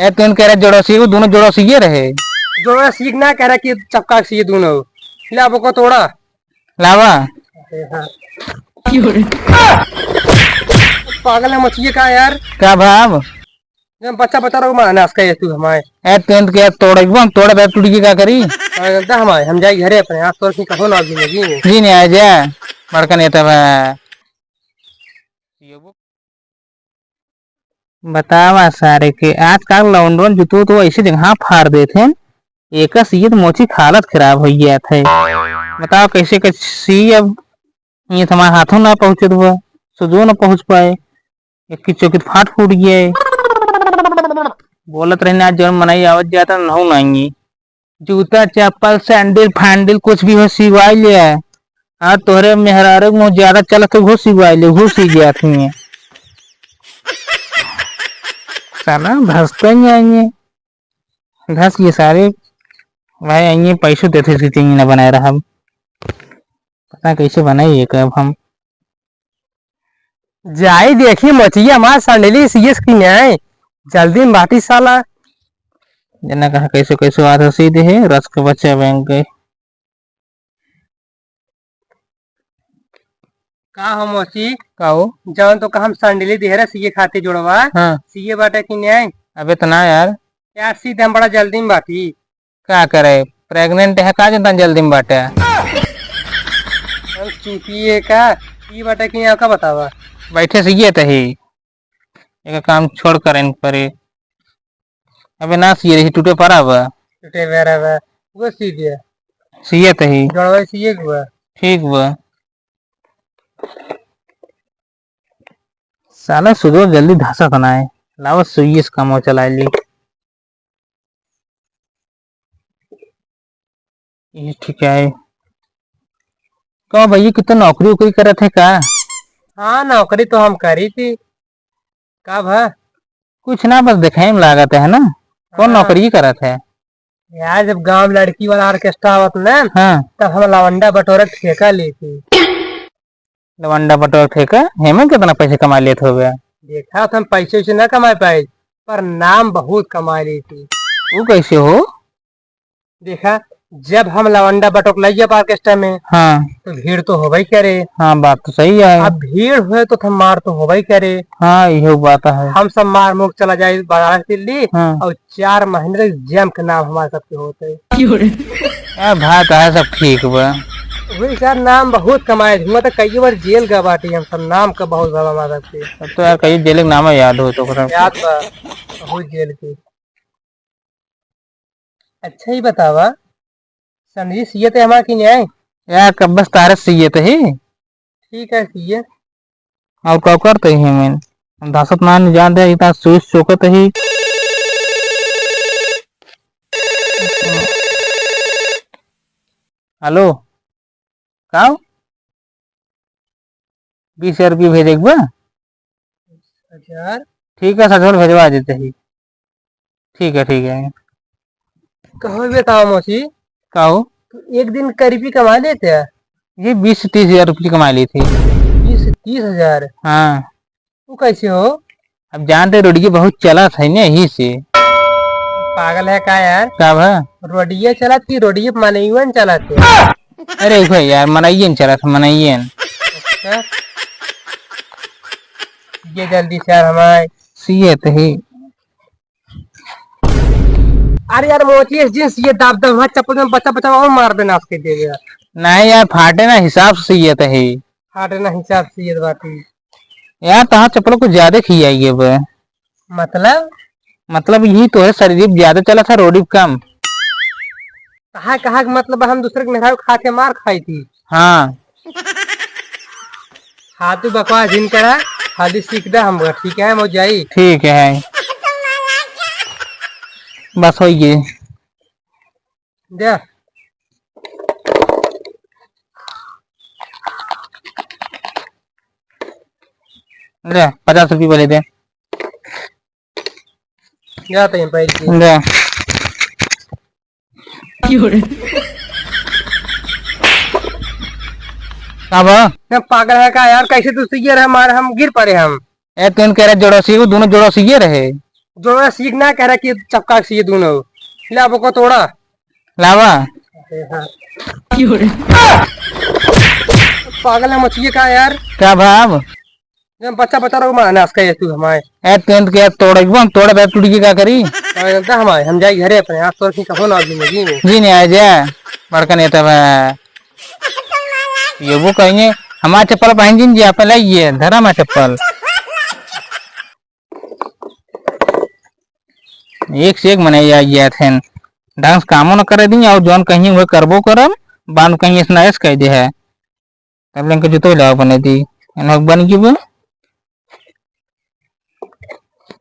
ए तुम कह रहे जोड़ो सी दोनों जोड़ो सी ये रहे जोड़ा सीखना कह रहा कि चपका सी दोनों ले अब को तोड़ा लावा हाँ। पागल है मछली का यार क्या भाव जब बच्चा बच्चा रहो मारना उसका ये तू हमारे ए तुम क्या तोड़ हम तोड़ बैग टूट गई क्या करी हमारे हम जाए घरे अपने आप तोड़ की कहो ना अभी जी नहीं आ जा बड़का नेता बतावा सारे के आजकल लौंडन जुतो तो ऐसी जगह फाड़ देते हैं एक सी तो मोची हालत खराब हो गया था। बताओ कैसे कैसी अब ये तुम्हारे हाथों ना पहुंचे हुआ सुजो ना पहुंच पाए एक की चौकी फाट फूट गया बोलत रहने आज जौन मनाई आवत जाता न नहीं जूता चप्पल सैंडल फैंडल कुछ भी हो सिवाई लिया हाँ तोहरे मेहरारे मुँह ज्यादा चलत हो सिवाई ले वो सी गया थी साला धसते ही आएंगे धस ये सारे भाई आएंगे पैसों देते थे चाहिए ना बनाए रहा पता कैसे बनाइए कब हम जाई देखी मछिया हमारे सैंडली सीएस की न्याय जल्दी में बाटी साला जना कहा कैसे कैसे आधा सीधे है रस का बच्चा बैंक गए का हम मोची काओ जवन तो हम सैंडली दे रहा सीए खाते जोड़वा हाँ सीए बाटा की न्याय अबे तो ना यार सीधे हम बड़ा जल्दी में बाटी क्या करे प्रेग्नेंट है का जनता जल्दी में बाटे हम चुपिए का ये बाटा की न्याय का बतावा बैठे से ये तो ही एक काम छोड़ कर इन परे अबे ना सी रही टूटे पड़ा हुआ टूटे वेरा वे वो सीधे सीए तो ही जोड़वा सीए हुआ ठीक हुआ साला सुधो जल्दी धासा बनाए लावा सुई इस काम चला ली ये ठीक है कहो भैया कितना नौकरी वोकरी करे थे का हाँ नौकरी तो हम करी थी का भा कुछ ना बस दिखाई में लागत है ना कौन हाँ। नौकरी करे थे यार जब गांव लड़की वाला ऑर्केस्ट्रा आवत ना हाँ तब हम लवंडा बटोरा ठेका ली थी लवंडा बटोर ठेका हेमंत कितना पैसे कमा लेते हो गया देखा तो हम पैसे वैसे न कमा पाए पर नाम बहुत कमा ली थी वो कैसे हो देखा जब हम लवंडा बटोक लाई जब ऑर्केस्ट्रा में हाँ तो भीड़ तो हो भाई करे हाँ बात तो सही है अब भीड़ हुए तो हम मार तो हो भाई करे हाँ यही बात है हम सब मार मुख चला जाए बाजार दिल्ली हाँ और 4 महीने तक जम के नाम हमारे सबके होते यार भाई तो है सब ठीक बा वही सर नाम बहुत कमाए थे तो कई बार जेल का बाटी हम सब नाम का बहुत ज्यादा हमारा सबके अब तो यार कहीं जेल के नाम याद हो तो याद बा बहुत जेल की अच्छा ही बतावा संजी सीए थे हमारे की न्याय यार कब बस तारे सीए तो ही ठीक है सीए और कब करते ही मैं हम धासत मान जान दे इतना सोच चौकत ही हेलो का 20,000 रुपये भेजे बा हजार ठीक है सचल भेजवा देते ही ठीक है कहो बताओ मौसी कहो तो एक दिन करीबी कमा लेते हैं ये 20-30,000 रुपये कमा ली थी 20-30 हजार हाँ वो कैसे हो अब जानते रोडिये बहुत चला था ना यही से पागल है का यार का भा रोडिये चला थी रोडिये मनईवन चलाते अरे भाई यार मनाइए चला था मनाइए अच्छा ये जल्दी से यार हमारे सीए तो ही अरे यार मोची जींस ये दाब दाब वहाँ चप्पल में बच्चा बच्चा और मार देना उसके दे दिया नहीं यार फाटे ना हिसाब से सीए तो ही हाटे ना हिसाब से ये बाती यार तहाँ चप्पलों को ज्यादा खियाइए बे मतलब यही तो है शरीर ज्यादा चला था रोडी कम कहा मतलब हम दूसरे के मेहरारू खा के मार खाई थी हाँ हाथू बकवास जिन करा खाली सीख दे हम ठीक है मो जाई ठीक है बस हो गई दे ले 50 रुपये बोले दे जाते हैं पैसे ले पागल है का यार कैसे तू सीए रहे हमारे हम गिर पड़े हम ए तुम कह रहे जोड़ो सी दोनों जोड़ो सी रहे जो मैं सीखना कह रहा कि चपका सी दोनों ले अब को तोड़ा। लावा पागल है मछली का यार। क्या भाव जब बच्चा बच्चा रहो माना उसका तू हमारे ए टेंथ के तोड़ हम तोड़े बैठ टूट के क्या करी हमारे हम जाए घरे अपने आज तो कहो ना जिंदगी में जी नहीं आ जा बड़का नेता है ये वो कहेंगे हमारा चप्पल पहन जी जी आप लाइए धरा हमारा चप्पल एक से एक मनाई गया थे ढंग से कामों न करे दी और जौन कहीं वह करबो करम बांध कहीं स्नाइस कह दे है तब लेके जुतो लाओ बने दी बन गई